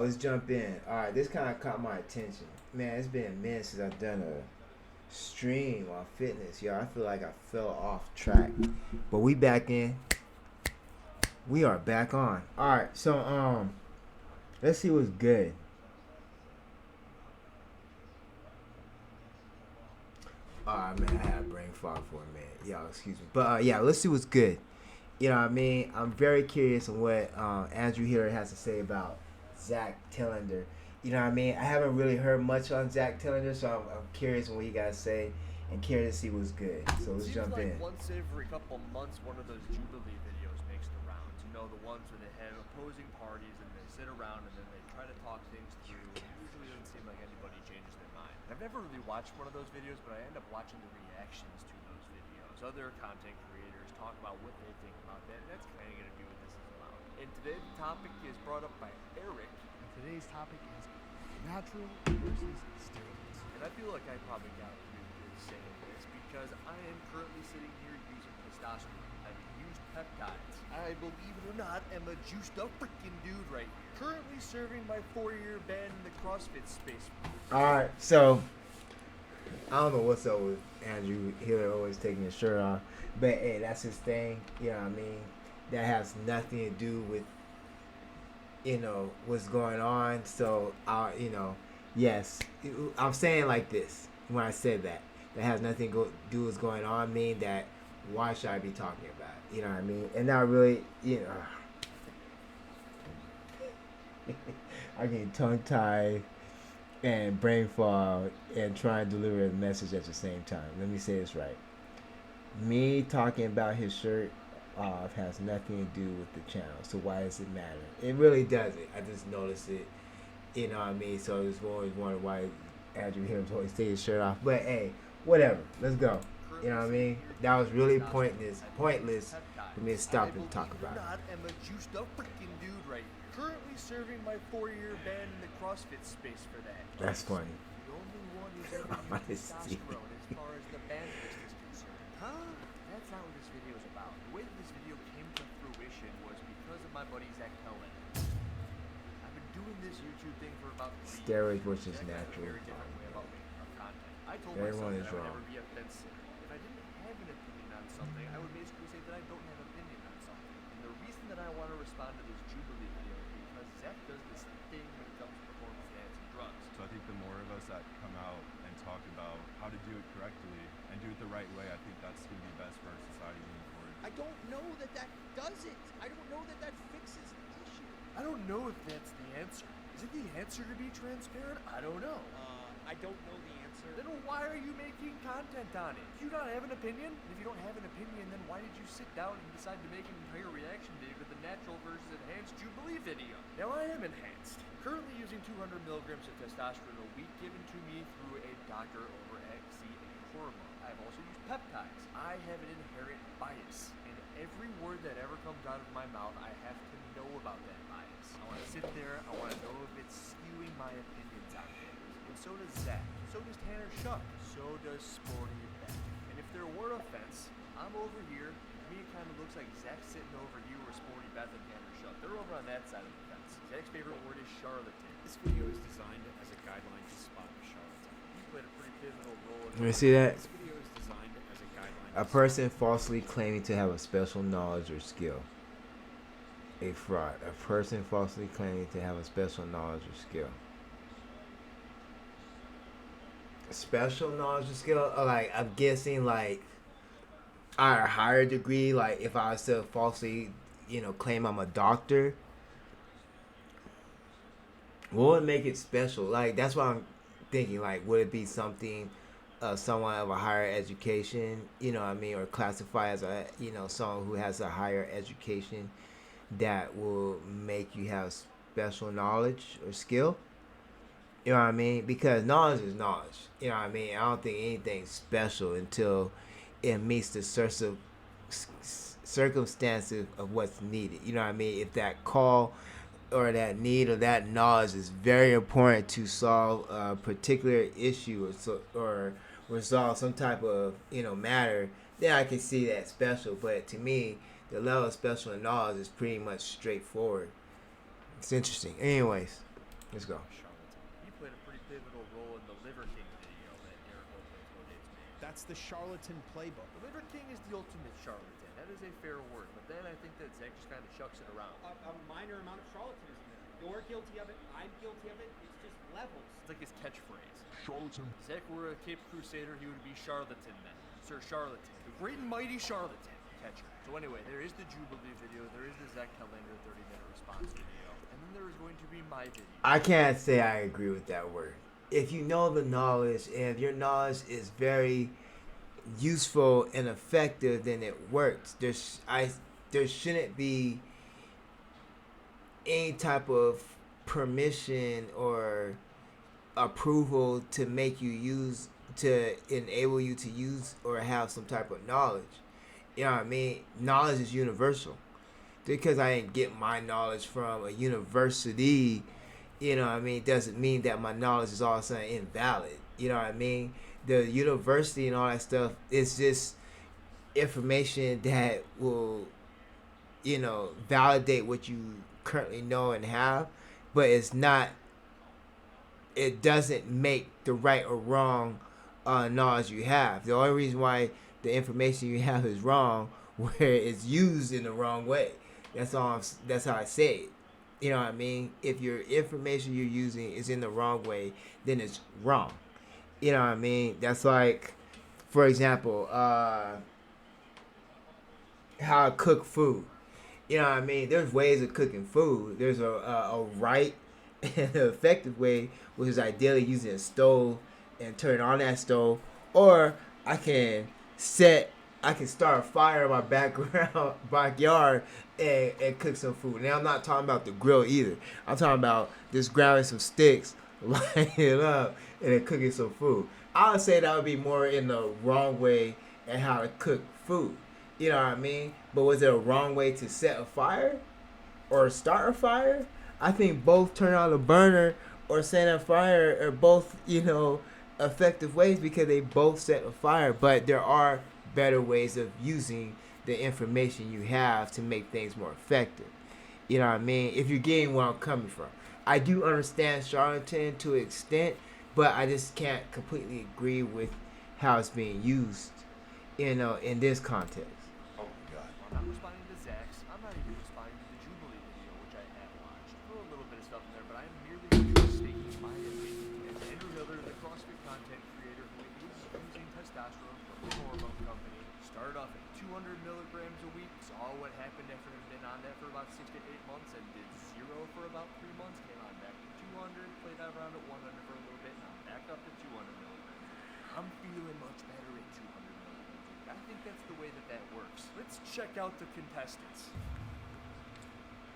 Let's jump in. All right, this kind of caught my attention. Man, it's been a minute since I've done a stream on fitness. Yo, I feel like I fell off track. But we back in. We are back on. All right, so let's see what's good. All right, man, I had brain fog for a minute. Y'all, excuse me. But yeah, let's see what's good. You know what I mean? I'm very curious on what Andrew here has to say about Zack Telander. You know what I mean? I haven't really heard much on Zack Telander, so I'm curious on what you guys say and curious to see what's good. So let's Seems jump like in. once every couple months, one of those Jubilee videos makes the rounds. You know, the ones where they have opposing parties and they sit around and then they try to talk things through. It usually doesn't seem like anybody changes their mind. I've never really watched one of those videos, but I end up watching the reactions to those videos. Other content creators talk about what they think about that, and that's kind of going to be what this is about. And today the topic is brought up by Eric. And today's topic is natural versus steroids. And I feel like I probably got pretty good saying this because I am currently sitting here using testosterone. I've used peptides. I, believe it or not, am a juiced up freaking dude right here. Currently serving my 4-year ban in the CrossFit space. All right, so I don't know what's up with Andrew Hiller always taking his shirt off, but hey, that's his thing. You know what I mean? That has nothing to do with what's going on. So yes, I'm saying like this when I said that has nothing to do with what's going on. Mean that why should I be talking about it? You know what I mean? And not really, I get tongue tied and brain fog and try and deliver a message at the same time. Let me say this right. Me talking about his shirt off has nothing to do with the channel. So why does it matter? It really doesn't. I just noticed it. You know what I mean? So I just always wondered why Andrew here always take his shirt off. But hey, whatever. Let's go. You know what I mean? That was really pointless for me to stop and talk about it. I'm a juiced up freaking dude right here. Currently serving my 4-year ban in the CrossFit space for that. That's funny. The only one who's ever used testosterone as far as the ban list is concerned. Huh? That's not what this video is about. The way that this video came to fruition was because of my buddy Zack Telander. I've been doing this YouTube thing for about 3 years. Steroids versus Zack has a natural. very different way about making our content. I told Everyone myself is that I would wrong. never be offensive. If I didn't have an opinion on something, I would basically say that I don't have an opinion on something. And the reason that I want to respond to this Jubilee video is because Zack does this thing when it comes to performance enhancing drugs. So I think the more of us that come out and talk about how to do it correctly and do it the right way, I think that's going to be best for our society moving forward. I don't know that does it. I don't know that fixes the issue. I don't know if that's the answer. Is it the answer to be transparent? I don't know. I don't know the answer. Then why are you making content on it? Do you not have an opinion? If you don't have an opinion, then why did you sit down and decide to make an entire reaction video to the natural versus enhanced Jubilee video? Now I am enhanced. Currently using 200 milligrams of testosterone a week given to me through a doctor over at ZA Hormone. I've also used peptides. I have an inherent bias, and every word that ever comes out of my mouth, I have to know about that bias. I want to sit there, I want to know if it's skewing my opinions on things. And so does Zack. So does Tanner Shuck. So does Sporty Beck. And if there were offense, I'm over here, and to me it kind of looks like Zack's sitting over here with Sporty Beth and Tanner Shuck. They're over on that side of the fence. Zack's favorite word is charlatan. This video is designed as a guideline to spot a charlatan. He played a pretty pivotal role in Let me see that. This video is designed as a guideline. A person falsely claiming to have a special knowledge or skill. A fraud. A person falsely claiming to have a special knowledge or skill. Special knowledge or skill? Like, I'm guessing, like, at a higher degree, like, if I was to falsely, claim I'm a doctor, what would make it special? Like, that's what I'm thinking. Like, would it be something, someone of a higher education, or classify as someone who has a higher education that will make you have special knowledge or skill? You know what I mean? Because knowledge is knowledge. You know what I mean? I don't think anything's special until it meets the circumstances of what's needed. You know what I mean? If that call or that need or that knowledge is very important to solve a particular issue or resolve some type of matter, then I can see that special. But to me, the level of special knowledge is pretty much straightforward. It's interesting. Anyways. Let's go. Charlatan. He played a pretty pivotal role in the Liver King video that Eric Lopez made. That's the charlatan playbook. The Liver King is the ultimate charlatan. That is a fair word, but then I think that Zack just kind of shucks it around. A minor amount of charlatanism there. You're guilty of it. I'm guilty of it. It's just levels. It's like his catchphrase. Charlatan. Zack were a Cape Crusader, he would be Charlatan then. Sir Charlatan. The great and mighty Charlatan. Catcher. So anyway, there is the Jubilee video, there is the Zack Telander 30-minute response video, and then there is going to be my video. I can't say I agree with that word. If you know the knowledge, and if your knowledge is very useful and effective, then it works. There shouldn't be any type of permission or approval to make you use, to enable you to use or have some type of knowledge. You know what I mean? Knowledge is universal. Because I didn't get my knowledge from a university, you know what I mean, doesn't mean that my knowledge is all of a sudden invalid. You know what I mean? The university and all that stuff is just information that will, you know, validate what you currently know and have, but it's not, it doesn't make the right or wrong knowledge you have. The only reason why the information you have is wrong where it's used in the wrong way. That's all. That's how I say it. You know what I mean? If your information you're using is in the wrong way, then it's wrong. You know what I mean? That's like, for example, how to cook food. You know what I mean? There's ways of cooking food. There's a right and an effective way, which is ideally using a stove and turn on that stove, or I can start a fire in my backyard and cook some food. Now I'm not talking about the grill either. I'm talking about just grabbing some sticks, lighting it up, and then cooking some food. I would say that would be more in the wrong way at how to cook food. You know what I mean? But was there a wrong way to set a fire or start a fire? I think both turn on the burner or set a fire are both, you know, effective ways because they both set a fire. But there are better ways of using the information you have to make things more effective. You know what I mean? If you're getting where I'm coming from. I do understand charlatan to an extent, but I just can't completely agree with how it's being used, you know, in this context. Oh my god. I'm not responding to Zack's. I'm not even responding to the Jubilee video, which I have watched. Throw a little bit of stuff in there, but I'm merely stating my opinion. And Andrew Miller, the CrossFit content creator who is using testosterone from the hormone company, started off at 200 milligrams a week, saw what happened after having been on that for about 6 to 8 months, and did 0 for about 3 months, came on back to 200, played out around at 100 for a little bit, now back up to 200 milligrams. I'm feeling much better at 200 milligrams. I think that's the way that works. Let's check out the contestants.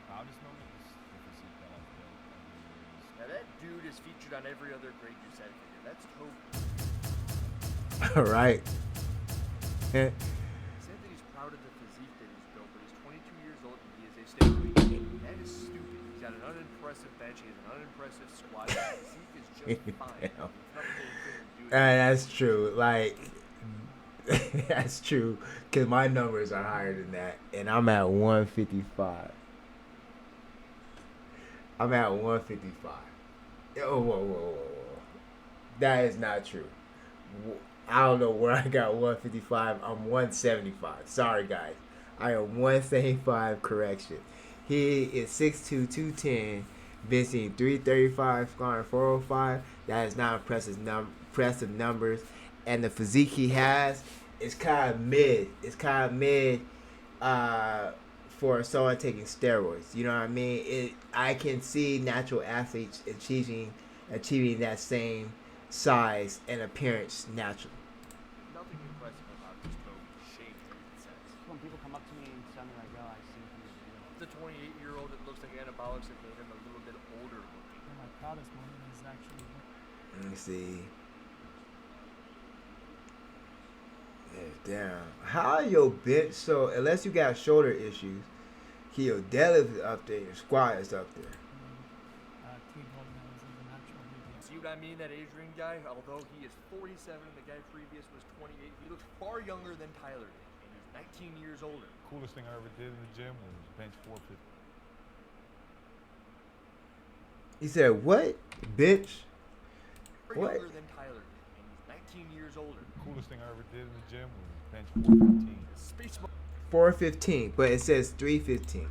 Proudest moment is the physique that I've built over the years. Now that dude is featured on every other Great Doucette video. That's Toby. All right. He said that he's proud of the physique that he's built, but he's 22 years old and he is a steroid king. That is stupid. He's got an unimpressive bench, he has an unimpressive squat. His physique is just fine. There's nothing that he couldn't do. That's true. Like, that's true. Because my numbers are higher than that. And I'm at 155. I'm at 155. Whoa. That is not true. I don't know where I got 155. I'm 175. Sorry, guys. I am 175. Correction. He is 6'2", 210, benching 335, scoring 405. That is not impressive numbers. And the physique he has is kind of mid. It's kind of mid for someone taking steroids. You know what I mean? I can see natural athletes achieving that same size and appearance naturally. Nothing impressive about this Toby. Shame for me, it says. When people come up to me and tell me like, "Oh, I see from this video." The 28-year-old, it looks like anabolics have made him a little bit older looking. My proudest moment is actually Let me see. Damn. How your bench so unless you got shoulder issues, your deadlift is up there, your squat is up there. 3 gold medals in the natural video. See what I mean? That Adrian guy, although he is 47 and the guy previous was 28, he looks far younger than Tyler did, and he's 19 years older. Coolest thing I ever did in the gym was bench 450. He said, "What, bitch? What?" younger than Tyler did, and he's 19 years older. Coolest thing I ever did in the gym was bench 415. Space 415, but it says 315.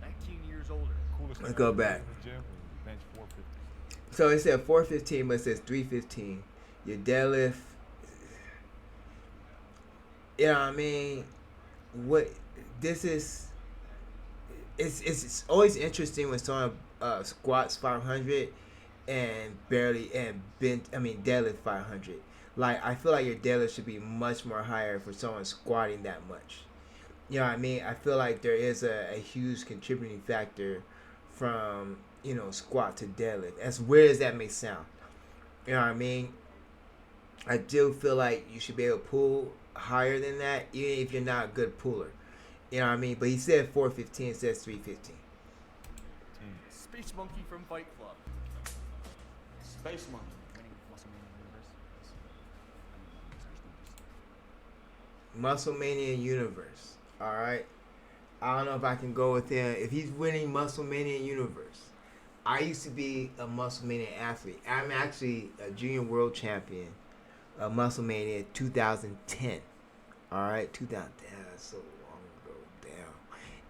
19 years older. Coolest thing Let's I go ever back. did in the gym was bench 415. So it said 415, but it says 315. Your deadlift. You know what I mean? What this is? It's always interesting when someone squats 500 and deadlift 500. Like, I feel like your deadlift should be much more higher for someone squatting that much. You know what I mean? I feel like there is a huge contributing factor from, squat to deadlift. As weird as that may sound. You know what I mean? I do feel like you should be able to pull higher than that, even if you're not a good puller. You know what I mean? But he said 415, it says 315. Space Monkey from Fight Club. Space Monkey. Musclemania Universe. Alright? I don't know if I can go with him. If he's winning Musclemania Universe. I used to be a Musclemania athlete. I'm actually a junior world champion of Musclemania 2010. Alright? 2010. That's so long ago. Damn.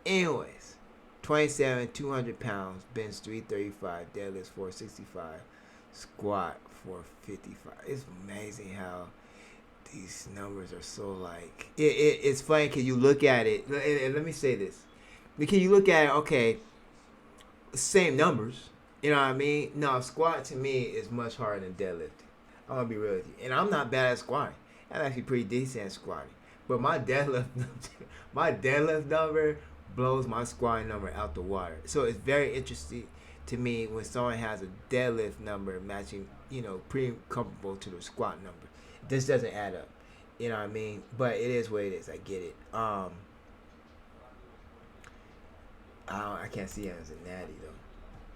Anyways. 27, 200 pounds. Bench 335. Deadlift 465. Squat 455. It's amazing how these numbers are so like it's funny because you look at it, and let me say this, because you look at it, okay, same numbers, you know what I mean? No, squat to me is much harder than deadlift. I'm gonna be real with you, and I'm not bad at squatting. I'm actually pretty decent at squatting, but my deadlift number blows my squatting number out the water. So it's very interesting to me when someone has a deadlift number matching, pretty comparable to the squat number. This doesn't add up. You know what I mean? But it is what it is. I get it. I can't see him as a natty, though.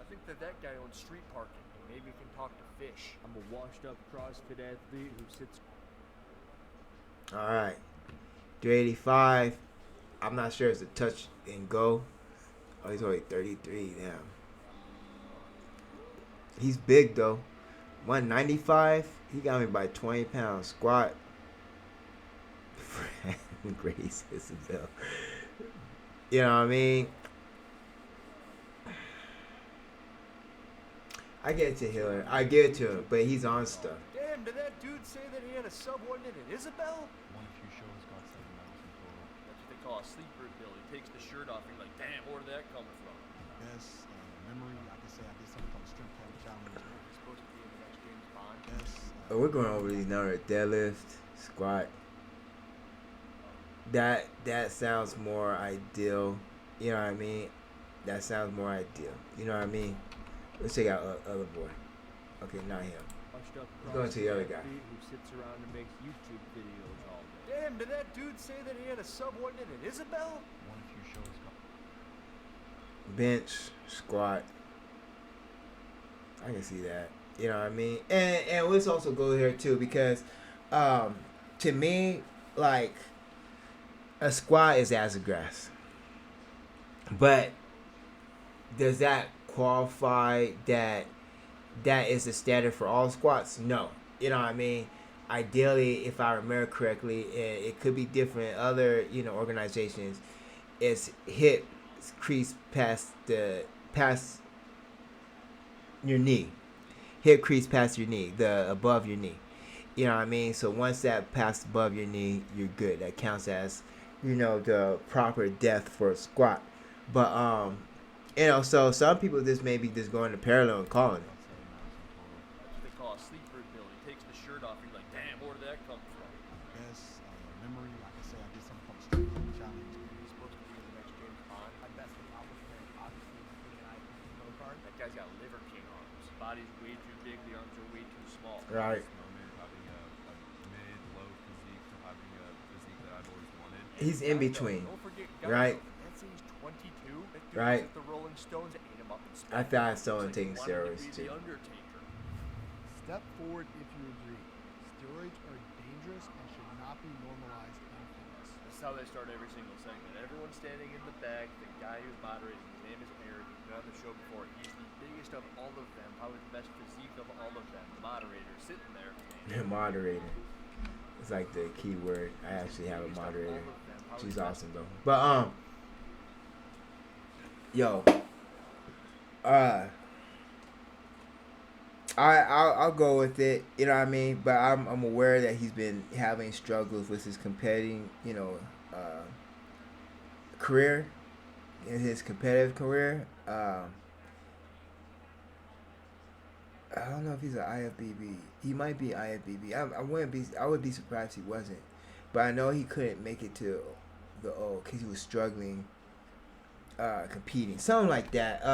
I think that guy owns street parking. Maybe we can talk to Fish. I'm a washed up CrossFit athlete who sits. All right. 385. I'm not sure it's a touch and go. Oh, he's only 33. Damn. He's big, though. 195. He got me by 20 pounds. Squat. Grace is himself. You know what I mean? I get it to Hiller. I get it to him, but he's on stuff. Damn, did that dude say that he had a subordinate in Isabel? Won a few shows, got 7 medals in total. That's what they call a sleeper bill. He takes the shirt off and you're like, damn, where did that come from? Best memory, I can say I did something called strength tag challenge. He's supposed to be in the next James Bond. Yes. Oh, we're going over these numbers. Deadlift, squat. That sounds more ideal. You know what I mean? That sounds more ideal. You know what I mean? Let's check out other boy. Okay, not him. Washed up Let's go into the other guy. athlete who sits around and makes YouTube videos all day. Damn, did that dude say that he had a subordinate in Isabel? Won a few shows, got Bench, squat. I can see that. You know what I mean? And let's also go here too, because to me, like, a squat is ass of grass. But does that qualify that is the standard for all squats? No. You know what I mean? Ideally, if I remember correctly, it could be different. Other, organizations, it's hip crease past your knee. Hip crease past your knee, the above your knee. You know what I mean? So once that passed above your knee, you're good. That counts as, the proper depth for a squat. But so some people just maybe just going to parallel and calling it. That's what they call a sleeper bill. He takes the shirt off and you're like, damn, where did that come from? Best memory, I can say I did something called strength tag challenge. He's supposed to be in the next James Bond. My best accomplishment, obviously, being an IPC pro card. That guy's got Liver King arms. His body's way too big, the arms are way too small. Right. moment, having a mid-low physique to having a physique that I've always wanted. He's in between. Don't forget Right. That's age 22. That dude Right. was at the Rolling Stones and ate him up in space. I thought I saw him Looks like taking he wanted to steroids, be too. The Undertaker. Step forward if you agree. Steroids are dangerous and should not be normalized in fitness. That's how they start every single segment. Everyone's standing in the back. The guy who's moderating, his name is Aaron. He's been on the show before. He's the biggest strongest of all of them, probably the best physique of all of them. The moderator sitting there. Moderator. It's like the key word. I actually have a moderator. All of them, probably She's the best. awesome though. But yo, I'll go with it. You know what I mean? But I'm aware that he's been having struggles with his competing, career, in his competitive career. I don't know if he's an IFBB. He might be IFBB. I wouldn't be. I would be surprised if he wasn't. But I know he couldn't make it to the O because he was struggling, competing, something like that.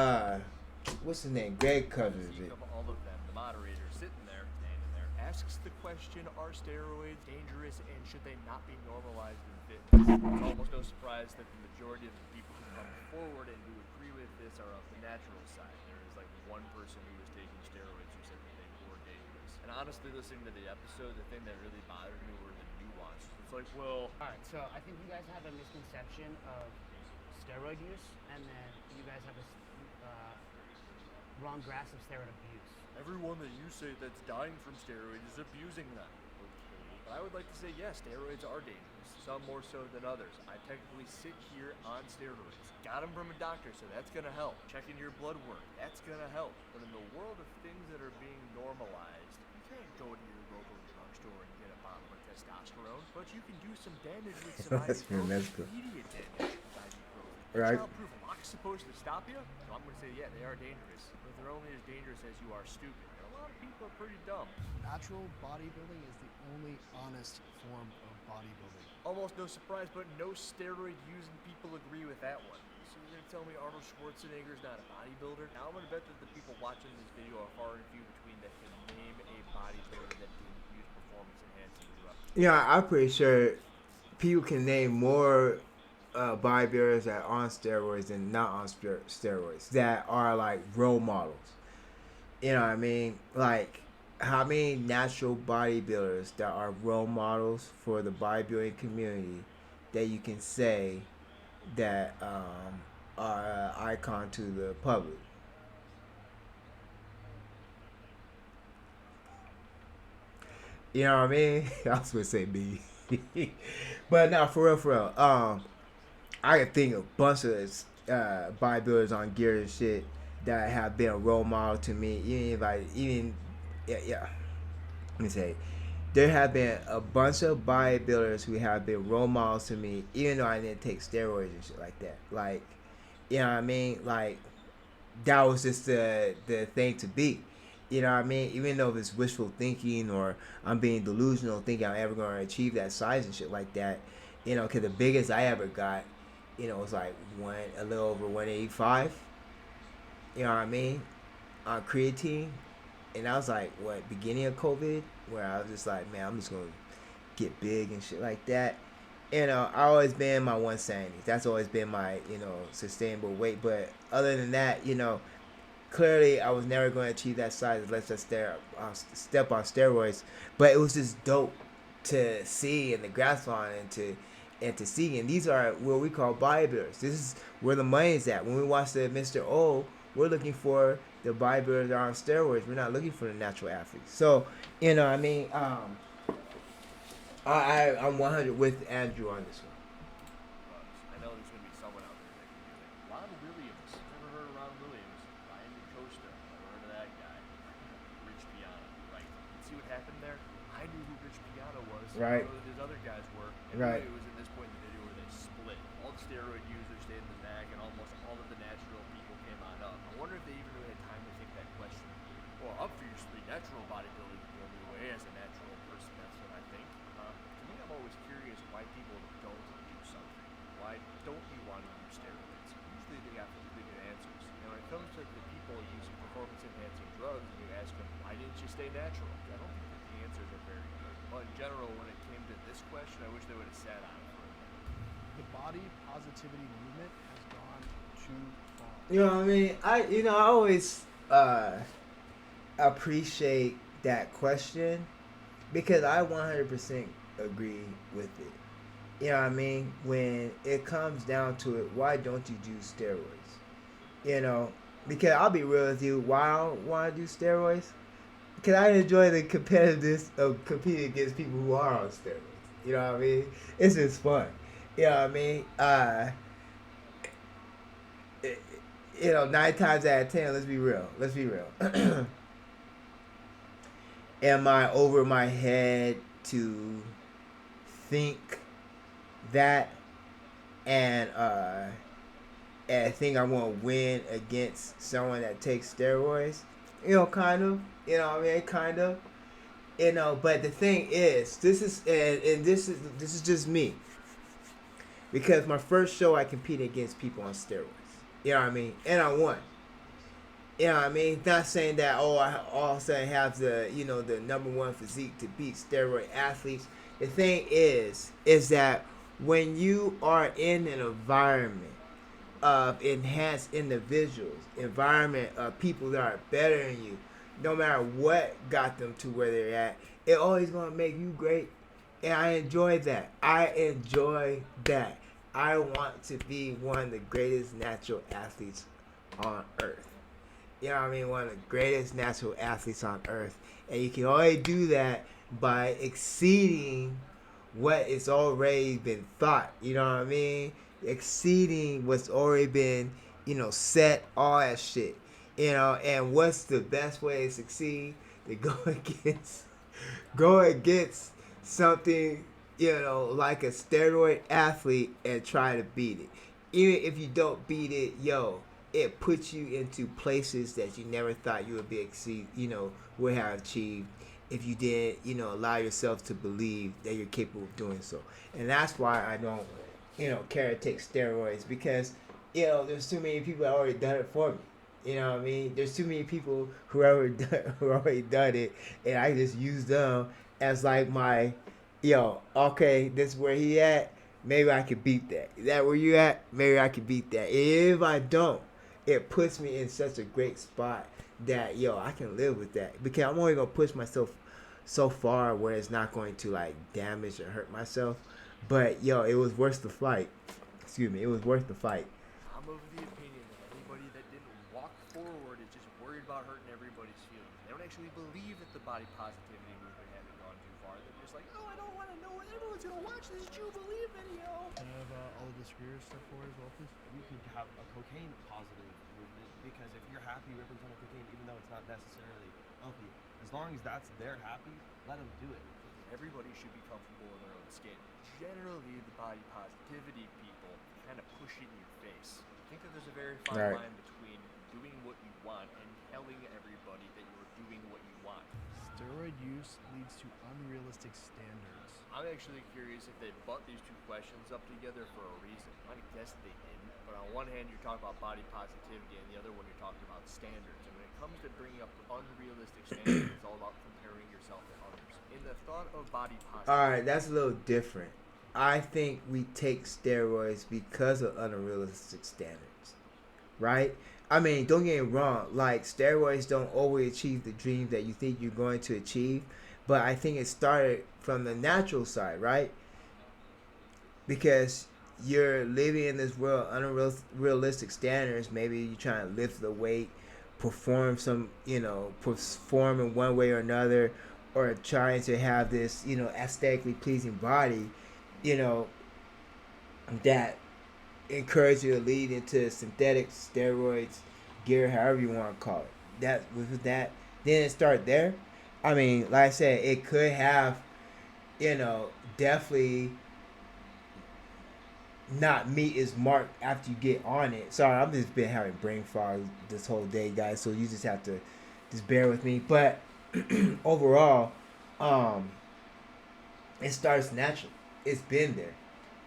What's his name? Greg covers it. Of all of them, the moderator sitting there, standing there, asks the question: are steroids dangerous, and should they not be normalized in fitness? It's almost no surprise that the majority of the people who come forward and who agree with this are of the natural side. There is like one person who was taking steroids who said that they were dangerous. And honestly, listening to the episode, the thing that really bothered me were the nuances. It's like, well, Alright, so I think you guys have a misconception of steroid use, and then you guys have a wrong grasp of steroid abuse. everyone that you say that's dying from steroids is abusing them. Okay. But I would like to say, yes, steroids are dangerous. Some more so than others. I technically sit here on steroids. Got them from a doctor, so that's going to help. Checking your blood work, that's going to help. But in the world of things that are being normalized, you can't go to your local drugstore and get a bottle of testosterone, but you can do some damage with some That's ibuprofen. that's good. Immediate damage with ibuprofen. Right. Childproof lock's supposed to stop you? So I'm going to say, yeah, they are dangerous. But they're only as dangerous as you are stupid. And a lot of people are pretty dumb. Natural bodybuilding is the only honest form of bodybuilding. Almost no surprise, but no steroid using people agree with that one. So you're gonna tell me Arnold Schwarzenegger's not a bodybuilder? Now I'm gonna bet that the people watching this video are far and few between that can name a bodybuilder that didn't use performance enhancing drugs. Yeah, I'm pretty sure people can name more bodybuilders that are on steroids than not on steroids that are like role models. You know what I mean? Like, how many natural bodybuilders that are role models for the bodybuilding community that you can say that are an icon to the public? You know what I mean? I was gonna say me, but no, for real. I can think of a bunch of bodybuilders on gear and shit that have been a role model to me. Yeah. Let me say, there have been a bunch of bodybuilders who have been role models to me, even though I didn't take steroids and shit like that. Like, you know what I mean? Like, that was just the thing to be. You know what I mean? Even though it's wishful thinking or I'm being delusional thinking I'm ever going to achieve that size and shit like that. You know, because the biggest I ever got, was like a little over 185. You know what I mean? On creatine. And I was like, beginning of COVID, where I was just like, man, I'm just going to get big and shit like that. I always been in my 170s. That's always been my, sustainable weight. But other than that, clearly I was never going to achieve that size unless I step on steroids. But it was just dope to see and to grasp on and to see. And these are what we call bodybuilders. This is where the money is at. When we watch the Mr. O, we're looking for the bodybuilders that are on steroids. We're not looking for the natural athletes. So, I'm 100 with Andrew on this one. I know there's going to be someone out there that can do it. Ron Williams. Never heard of Ron Williams. Ryan DaCosta. Never heard of that guy. Rich Piana. Right. See what happened there? I knew who Rich Piana was. Right. I knew who his other guys were. And Right. It was at this point in the video where they split. All the steroid users stayed in the back, and almost all of the natural people came on up. I wonder if they even really had time to think that question. Well, obviously, natural bodybuilding is the only way as a natural person. That's what I think. To me, I'm always curious why people don't do something. Why don't you want to use steroids? Usually they got really good answers. And when it comes to the people using performance-enhancing drugs, and you ask them, why didn't you stay natural? I don't think that the answers are very good. But in general, when it came to this question, I wish they would have sat on it for a minute. The body positivity movement has gone too far. You know what I mean? I always appreciate that question because I 100% agree with it. You know what I mean? When it comes down to it, why don't you do steroids? Because I'll be real with you, why I don't want to do steroids? Because I enjoy the competitiveness of competing against people who are on steroids. You know what I mean? It's just fun. You know what I mean? It, 9 times out of 10, let's be real. Let's be real. Am I over my head to think that and I think I want to win against someone that takes steroids? Kind of. You know what I mean? Kind of. But the thing is, this is just me, because my first show I competed against people on steroids. You know what I mean? And I won. You know what I mean? Not saying that I all of a sudden have the number one physique to beat steroid athletes. The thing is that when you are in an environment of enhanced individuals, environment of people that are better than you, no matter what got them to where they're at, it always gonna make you great. And I enjoy that. I enjoy that. I want to be one of the greatest natural athletes on earth. You know what I mean? One of the greatest natural athletes on earth. And you can only do that by exceeding what is already been thought. You know what I mean? Exceeding what's already been, set, all that shit. And what's the best way to succeed? To go against something, like a steroid athlete and try to beat it. Even if you don't beat it, it puts you into places that you never thought you would have achieved if you didn't, allow yourself to believe that you're capable of doing so. And that's why I don't, care to take steroids, because, there's too many people that already done it for me. You know what I mean? There's too many people who already done it, and I just use them as like my, okay, this is where he at. Maybe I could beat that. Is that where you at? Maybe I could beat that. If I don't, it puts me in such a great spot that I can live with that, because I'm only gonna push myself so far where it's not going to like damage or hurt myself. But it was worth the fight. Excuse me, it was worth the fight. I'm of the opinion that anybody that didn't walk forward is just worried about hurting everybody's feelings. They don't actually believe that the body positivity movement hasn't gone too far. They're just like, oh, I don't want to know what everyone's gonna watch this Jubilee video. Can I have all the disagreeers step forward as well, please? You could have a cocaine positive movement, because if you're happy ripping ton of cocaine, even though it's not necessarily healthy, as long as they're happy, let them do it. Everybody should be comfortable in their own skin. Generally, the body positivity people kind of push it in your face. I think that there's a very fine line between doing what you want and telling everybody that you're doing what you want. Steroid use leads to unrealistic standards. I'm actually curious if they butt these two questions up together for a reason. I guess they didn't, but on one hand you're talking about body positivity, and the other one you're talking about standards. And when it comes to bringing up unrealistic standards, it's all about comparing yourself to others. In the thought of body positivity... Alright, that's a little different. I think we take steroids because of unrealistic standards, right? I mean, don't get me wrong, like, steroids don't always achieve the dream that you think you're going to achieve, but I think it started from the natural side, right? Because you're living in this world, unrealistic standards. Maybe you're trying to lift the weight, perform in one way or another, or trying to have this, aesthetically pleasing body, that encourage you to lead into synthetic steroids, gear, however you want to call it. Then it start there. I mean, like I said, it could have, definitely not meet its mark after you get on it. Sorry, I've just been having brain fog this whole day, guys, so you just have to just bear with me. But overall, it starts natural. It's been there.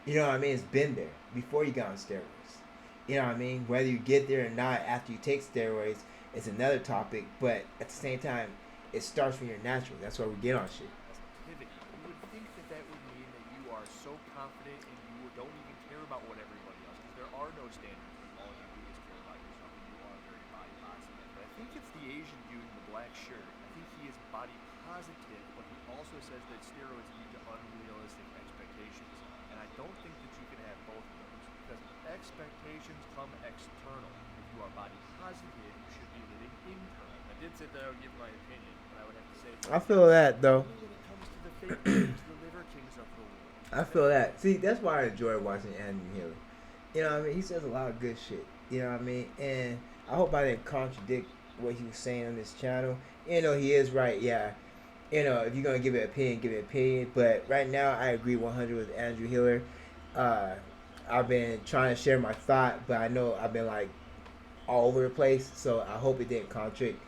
You know what I mean? It's been there before you got on steroids. You know what I mean? Whether you get there or not after you take steroids is another topic, but at the same time, it starts when you're natural. That's why we get on shit. Positivity. You would think that that would mean that you are so confident and you don't even care about what everybody else, because there are no standards. All you do is care about yourself, and you are very body positive. But I think it's the Asian dude in the black shirt. I think he is body positive, but he also says that steroids lead to unrealistic expectations. And I don't think that you can have both of those, because expectations come external. If you are body positive, you should be living in curve. I did sit there and give my opinion, but I would have to say, I feel that though. only when it comes to the fake kings, the liver kings of the world. I feel that. See, that's why I enjoy watching Andrew Hill. You know what I mean? He says a lot of good shit. You know what I mean? And I hope I didn't contradict what he was saying on this channel. You know, he is right. Yeah. You know, if you're going to give an opinion, give an opinion. But right now, I agree 100 with Andrew Hiller. I've been trying to share my thought, but I know I've been like all over the place. So I hope it didn't contradict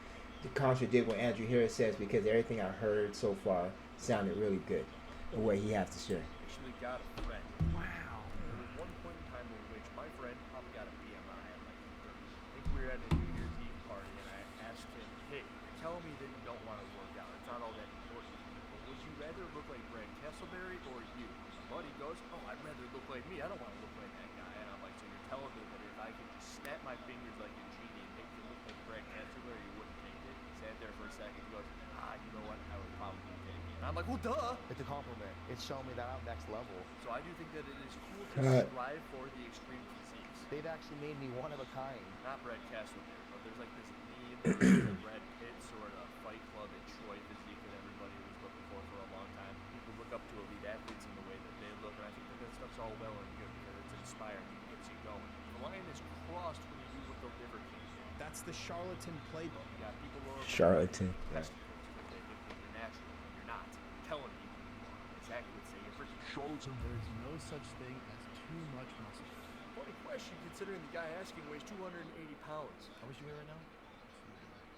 what Andrew Hiller says, because everything I heard so far sounded really good and what he has to share. Actually got a friend. Wow. There was one point in time in which my friend probably got a BMI at like 30. I think we were at a New Year's Eve party, and I asked him, hey, you're telling me that you don't want to work out. It's not all that important. But would you rather look like Brad Castleberry or you? My buddy goes, oh, I'd rather look like me. I don't want to look like that guy. And I'm like, so you're telling me that if I could just snap my fingers like a genie and make you look like Brad Castleberry, you wouldn't take it? He sat there for a second. He goes, you know what? I would probably take it. And I'm like, well, duh. It's a compliment. It's showing me that I'm next level. So I do think that it is cool to strive for the extreme physiques. They've actually made me one of a kind. Not Brad Castleberry, but there's like this meme, the Brad Pitt sort of Fight Club at Troy physique that everybody was looking for a long time. People look up to elite athletes in the way that they look, and I think that stuff's all well and good because it's inspiring and gets you going. The line is crossed when you do what the liver king did. That's the charlatan playbook. You got people who are Charlatan. testicles because they think that you're natural and you're not. You're telling people you are. Exactly what say you're freaking charlatan. There's no such thing as too much muscle. Funny question considering the guy asking weighs 280 pounds. How much you weigh right now?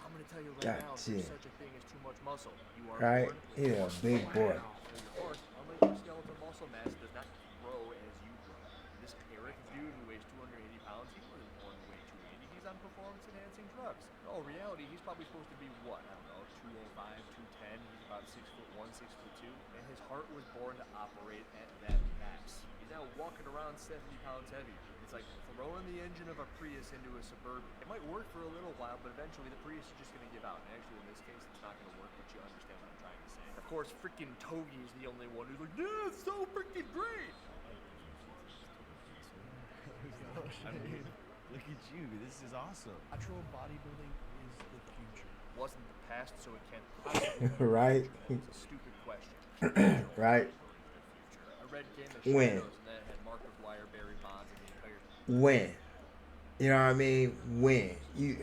I'm gonna tell you right now, Gotcha. there's such a thing as too much muscle. You are Right? born with He's a muscle. big boy. So your heart, unlike your skeletal muscle mass, does not grow as you grow. This Eric dude who weighs 280 pounds, he wasn't born to weigh 280. He's on performance-enhancing drugs. In all reality, he's probably supposed to be what? I don't know, 205, 210. He's about 6'1", 6'2", and his heart was born to operate at that max. He's now walking around 70 pounds heavier. It's like throwing the engine of a Prius into a Suburban. It might work for a little while, but eventually the Prius is just going to give out. And actually, in this case, it's not going to work, but you understand what I'm trying to say. Of course, freaking Togi is the only one who's like, yeah, it's so freaking great! I mean, look at you. This is awesome. Natural bodybuilding is the future. Wasn't the past, so it can't possibly be Right? the future. It's a stupid question. Right? I read Game of When? Shadows, and that had Mark McGuire, Barry Bonds, and the entire When? You know what I mean? When? You.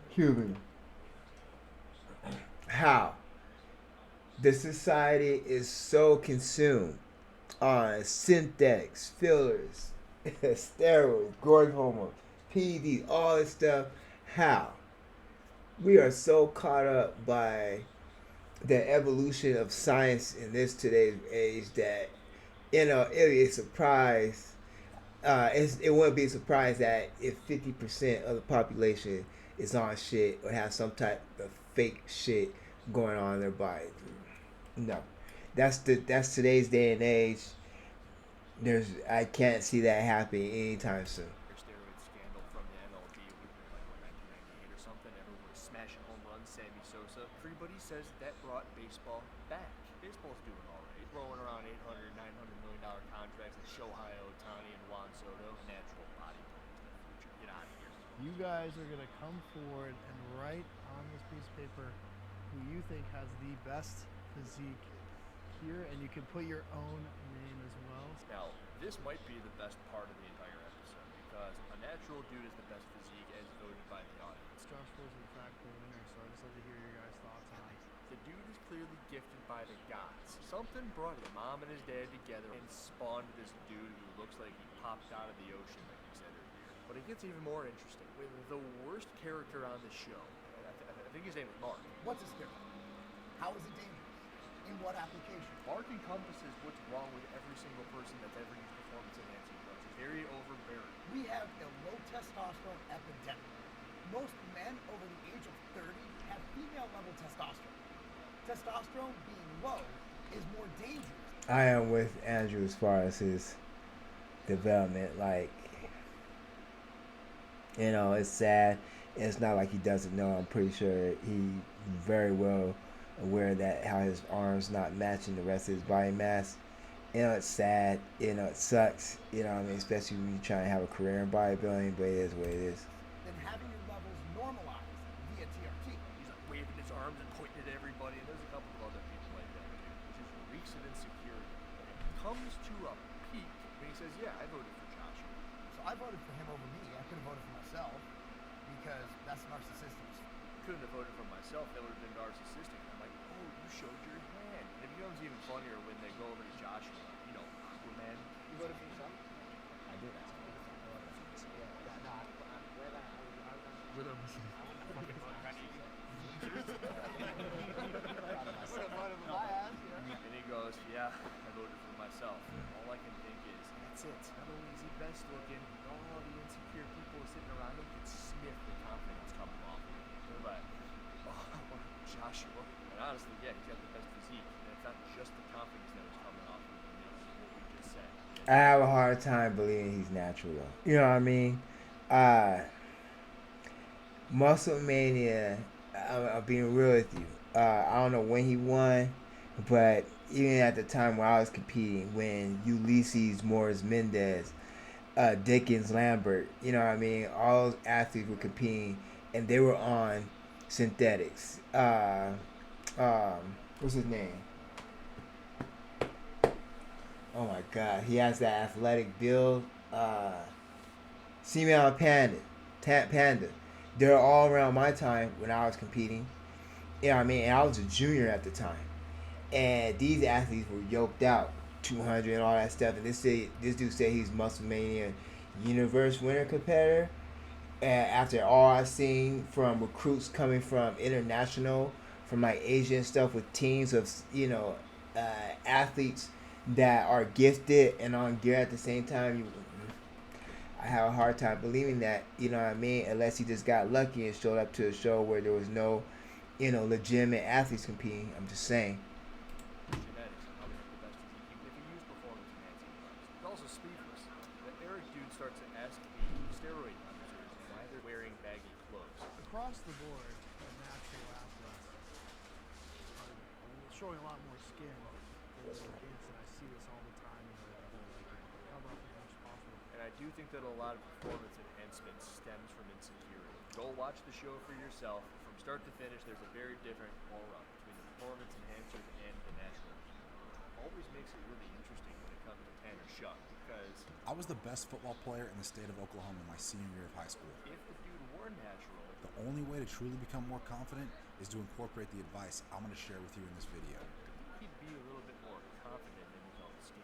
Human. How? The society is so consumed on synthetics, fillers, steroids, growth hormones, PEDs, all this stuff. How? We are so caught up by the evolution of science in this today's age that, you know, it'd be a surprise. It wouldn't be a surprise that if 50% of the population is on shit or has some type of fake shit going on in their body. No, that's today's day and age. I can't see that happening anytime soon. steroid scandal from the MLB. It was like 1998 or something. Everyone was smashing home runs. Sammy Sosa. Everybody says that brought baseball back. Baseball's doing all right. Throwing around $800, $900 million contracts with Shohei Ohtani and Juan Soto. Natural bodybuilding to the future. Get out of here. You guys are gonna come forward and write on this piece of paper who you think has the best physique here, and you can put your own name as well. Now, this might be the best part of the entire episode because a natural dude is the best physique as voted by the audience. Josh was in fact the winner, so I'd just love to hear your guys' thoughts on it. The dude is clearly gifted by the gods. Something brought his mom and his dad together and spawned this dude who looks like he popped out of the ocean, like you said earlier. But it gets even more interesting. With the worst character on the show, I think his name is Mark. What's his theory? How is it dangerous? In what application? Mark encompasses what's wrong with every single person that's ever used performance-enhancing drugs. He's very overbearing. We have a low testosterone epidemic. Most men over the age of 30 have female-level testosterone. Testosterone being low is more dangerous. I am with Andrew as far as his development. Like, you know, it's sad. It's not like he doesn't know. I'm pretty sure he very well aware that how his arms not matching the rest of his body mass. It's sad. It sucks. What I mean, especially when you try and have a career in bodybuilding, but it is what it is. Then having your levels normalized via TRT. He's like waving his arms and pointing at everybody, and there's a couple of other people like that too. It just reeks of insecurity. And it comes to a peak when he says, "Yeah, I voted for Joshua." So I voted for him over me. I could have voted for myself because that's narcissistic. Couldn't have voted for myself. That would have been narcissistic. And I'm like, oh, you showed your hand. And it becomes even funnier when they go over to Joshua. Aquaman. You voted for yourself? I did. Yeah, no, I'm glad I was With him. And he goes, yeah, I voted for myself. All I can think is, that's it. Not only is he best looking, all the insecure people sitting around him can sniff the confidence coming off him. They're like, oh, Joshua. And honestly, yeah, he's got the best physique. And it's not just the confidence that was coming off him. What we just said. I have a hard time believing he's natural though. You know what I mean? Muscle Mania, I'm being real with you. I don't know when he won, but even at the time when I was competing, when Ulysses Morris Mendez, Dickens Lambert, you know what I mean? All those athletes were competing and they were on synthetics. What's his name? Oh my God, he has that athletic build. Simeon Panda. They're all around my time when I was competing. You know what I mean? And I was a junior at the time. And these athletes were yoked out, 200 and all that stuff. And this dude said he's Muscle Mania Universe winner competitor. And after all I've seen from recruits coming from international, from like Asia and stuff with teams of, athletes that are gifted and on gear at the same time, I have a hard time believing that, you know what I mean, unless he just got lucky and showed up to a show where there was no, legitimate athletes competing. I'm just saying. Genetics are probably the best physique, even if you use performance enhancing drugs. It's also speedless. The Eric dude starts to ask the steroid users why they're wearing baggy clothes. Across the board, the natural athletes are showing a lot more skin than the kids, and I see this all the time. Cover up as much as possible. And I do think that a lot of performance enhancement stems from insecurity. Go watch the show for yourself. From start to finish, there's a very different aura between the performance enhancers and the natural. Always makes it really interesting when it comes to Tanner Shuck because I was the best football player in the state of Oklahoma in my senior year of high school. if the dude were natural, The only way to truly become more confident is to incorporate the advice I'm going to share with you in this video. he'd be a little bit more confident in his own skin.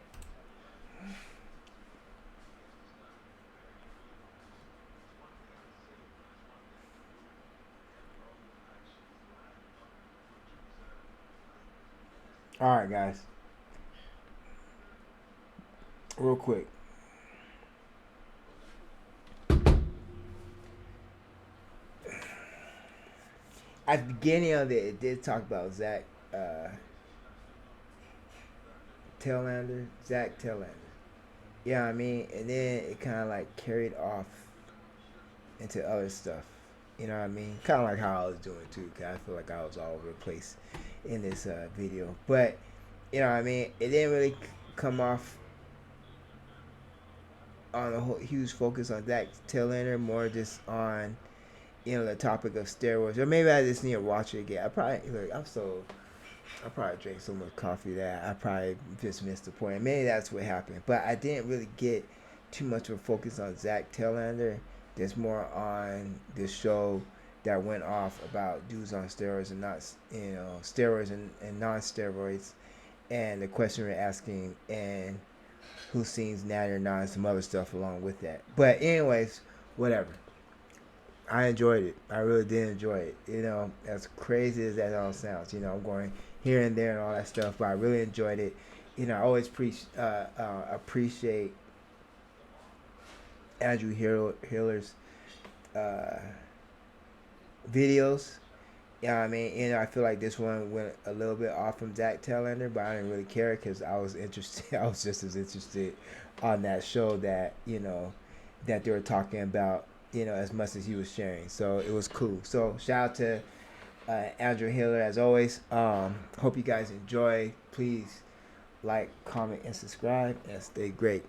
All right, guys. Real quick. At the beginning of it did talk about Zack Telander. Zack Telander. Yeah, you know what I mean? And then it kind of like carried off into other stuff. You know what I mean? Kind of like how I was doing too, because I feel like I was all over the place in this video. But, you know what I mean? It didn't really come off on a whole huge focus on Zack Telander, more just on, the topic of steroids. Or maybe I just need to watch it again. I probably drank so much coffee that I probably just missed the point. Maybe that's what happened. But I didn't really get too much of a focus on Zack Telander. There's more on this show that went off about dudes on steroids and not, steroids and non-steroids, and the question we're asking, and who seems natty or not, and some other stuff along with that. But anyways, whatever. I enjoyed it. I really did enjoy it. As crazy as that all sounds, I'm going here and there and all that stuff, but I really enjoyed it. I always appreciate Andrew Hiller's videos. I mean? I feel like this one went a little bit off from Zack Telander, but I didn't really care because I was interested. I was just as interested on that show that, that they were talking about, as much as he was sharing. So it was cool. So shout out to Andrew Hiller, as always. Hope you guys enjoy. Please like, comment, and subscribe, and stay great.